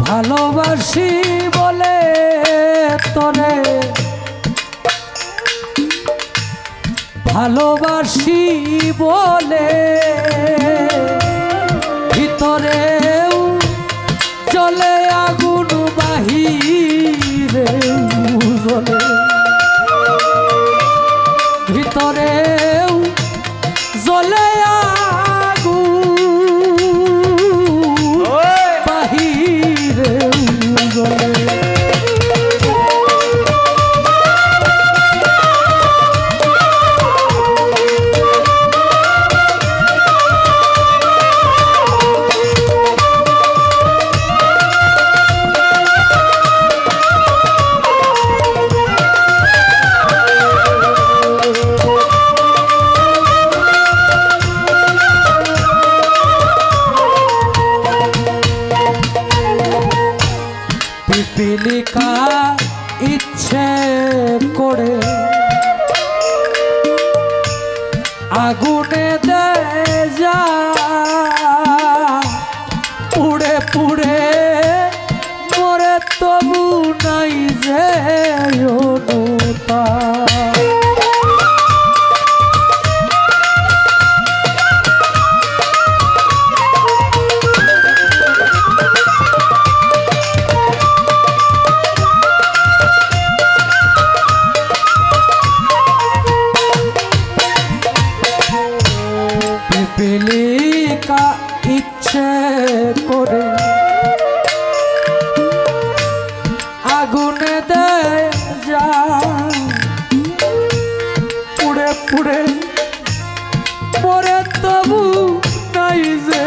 ভালোবাসি বলে তোরে, ভালোবাসি বলে ভিতরেও জ্বলে আগুন, বাহিরে জ্বলে, ভিতরেও জ্বলে আগুন, বাহিরে জ্বলে। পিপিলিকা ইচ্ছে করে আগুনে দেয় যা, পুড়ে পুড়ে মরে তবু নাই যে অনুতা। পিপিলিকা ইচ্ছে করে আগুনে দেয় যা, পুড়ে পুড়ে মরে তবু নাই যে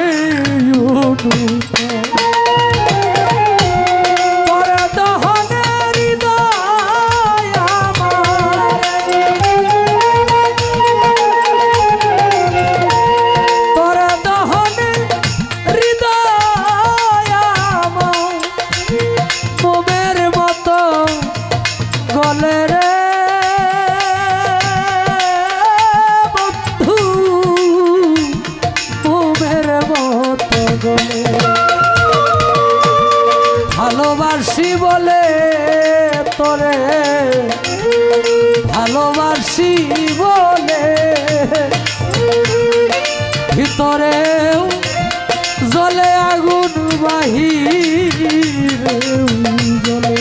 অনুতা। ভালোবাসি বলে তোরে, ভালোবাসি বলে ভিতরেও জ্বলে আগুন, বাহিরে জ্বলে।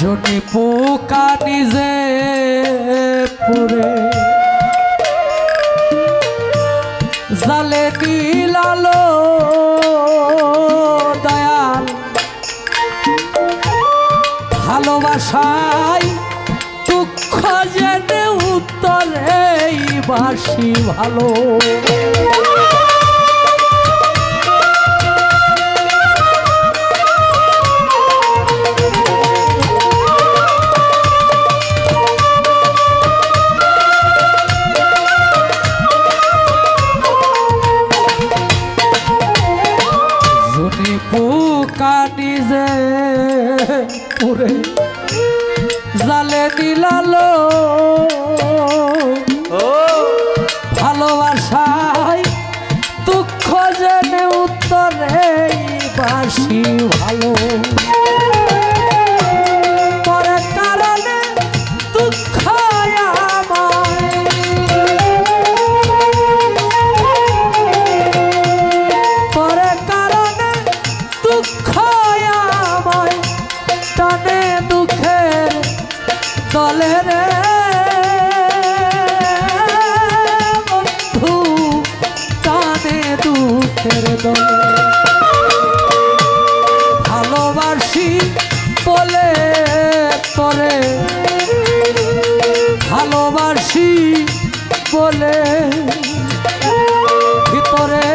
জনি পোকা নিজে পুরে জালে নীলালো দয়াল, ভালোবাসায় দুঃখ জেনে উত্তরে বাসি ভালো। পোকা নিজে পুরে জালে নীলালো, ভালোবাসায় দুঃখ জেনে উত্তরে বাসি ভালো। পরে কারণে দুঃখ দলে রে বন্ধু, টানে দুঃখের দলে। ভালোবাসি বলে তোরে, ভালোবাসি বলে ভিতরে